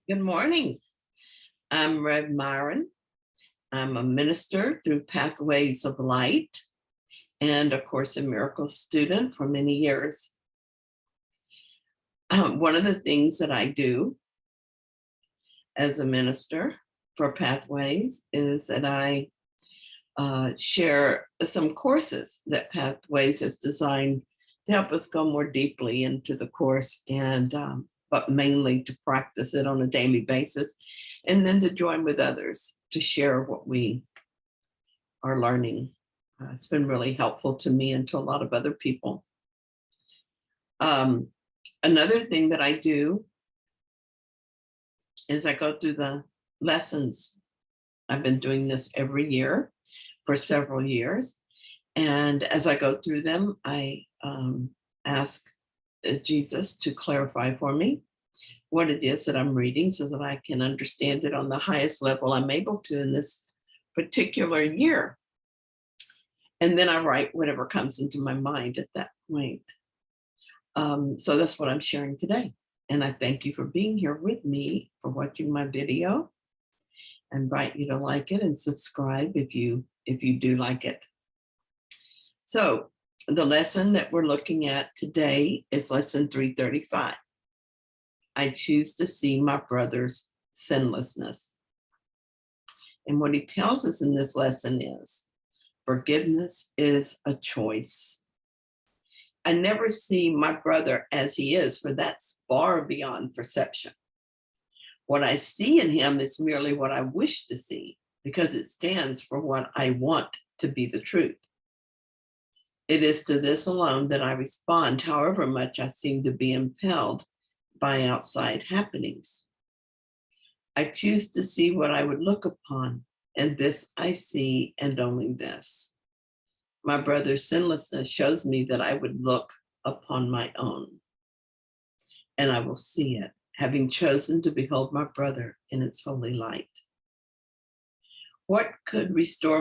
Good morning. I'm Rev Myron. I'm a minister through Pathways of Light and a Course in Miracles student for many years. One of the things that I do as a minister for Pathways is that I share some courses that Pathways has designed to help us go more deeply into the course but mainly to practice it on a daily basis, and then to join with others to share what we are learning. It's been really helpful to me and to a lot of other people. Another thing that I do is I go through the lessons. I've been doing this every year for several years. And as I go through them, I ask Jesus to clarify for me what it is that I'm reading so that I can understand it on the highest level I'm able to in this particular year. And then I write whatever comes into my mind at that point. So that's what I'm sharing today. And I thank you for being here with me, for watching my video. I invite you to like it and subscribe if you do like it. So the lesson that we're looking at today is lesson 335. I choose to see my brother's sinlessness. And what he tells us in this lesson is forgiveness is a choice. I never see my brother as he is, for that's far beyond perception. What I see in him is merely what I wish to see, because it stands for what I want to be the truth. It is to this alone that I respond, however much I seem to be impelled by outside happenings. I choose to see what I would look upon, and this I see, and only this. My brother's sinlessness shows me that I would look upon my own, and I will see it, having chosen to behold my brother in its holy light. What could restore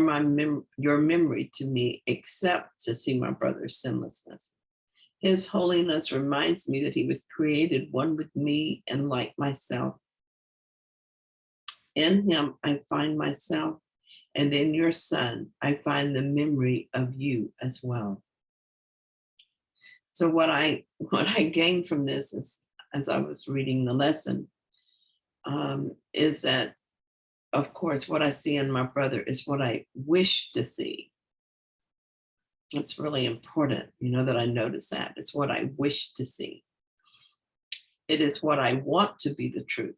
your memory to me except to see my brother's sinlessness? His holiness reminds me that he was created one with me and like myself. In him, I find myself, and in your son, I find the memory of you as well. So what I gained from this is, as I was reading the lesson, is that, of course, what I see in my brother is what I wish to see. It's really important, that I notice that. It's what I wish to see. It is what I want to be the truth.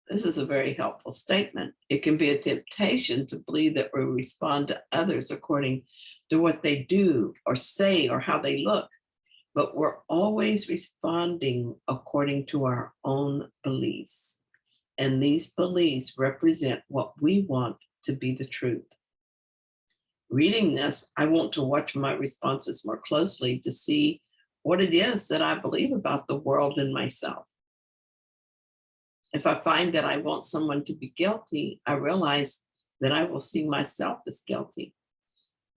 This is a very helpful statement. It can be a temptation to believe that we respond to others according to what they do or say or how they look, but we're always responding according to our own beliefs. And these beliefs represent what we want to be the truth. Reading this, I want to watch my responses more closely to see what it is that I believe about the world and myself. If I find that I want someone to be guilty, I realize that I will see myself as guilty.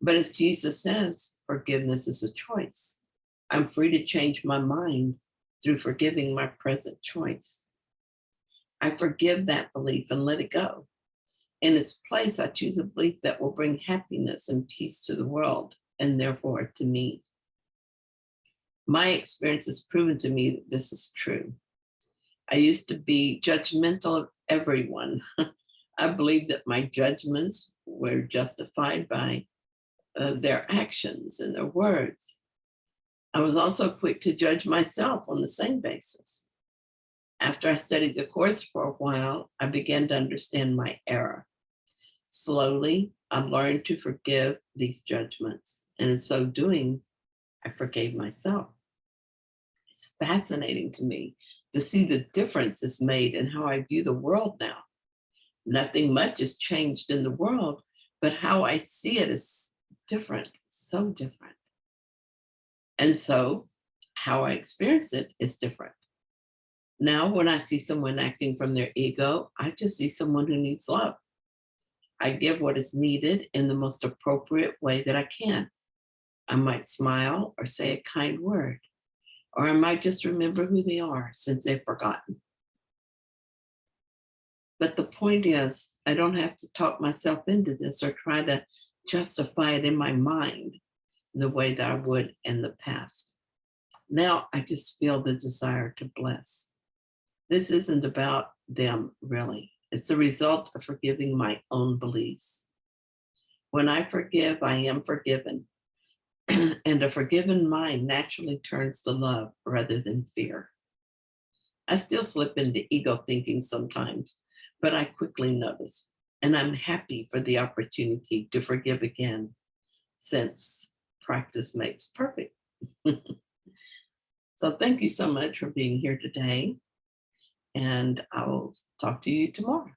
But as Jesus says, forgiveness is a choice. I'm free to change my mind through forgiving my present choice. I forgive that belief and let it go. In its place, I choose a belief that will bring happiness and peace to the world, and therefore to me. My experience has proven to me that this is true. I used to be judgmental of everyone. I believed that my judgments were justified by their actions and their words. I was also quick to judge myself on the same basis. After I studied the course for a while, I began to understand my error. Slowly, I learned to forgive these judgments, and in so doing, I forgave myself. It's fascinating to me to see the difference is made in how I view the world now. Nothing much has changed in the world, but how I see it is different, so different. And so how I experience it is different. Now, when I see someone acting from their ego, I just see someone who needs love. I give what is needed in the most appropriate way that I can. I might smile or say a kind word, or I might just remember who they are since they've forgotten. But the point is, I don't have to talk myself into this or try to justify it in my mind the way that I would in the past. Now I just feel the desire to bless. This isn't about them, really. It's a result of forgiving my own beliefs. When I forgive, I am forgiven. And a forgiven mind naturally turns to love rather than fear. I still slip into ego thinking sometimes, but I quickly notice. And I'm happy for the opportunity to forgive again, since practice makes perfect. So thank you so much for being here today. And I'll talk to you tomorrow.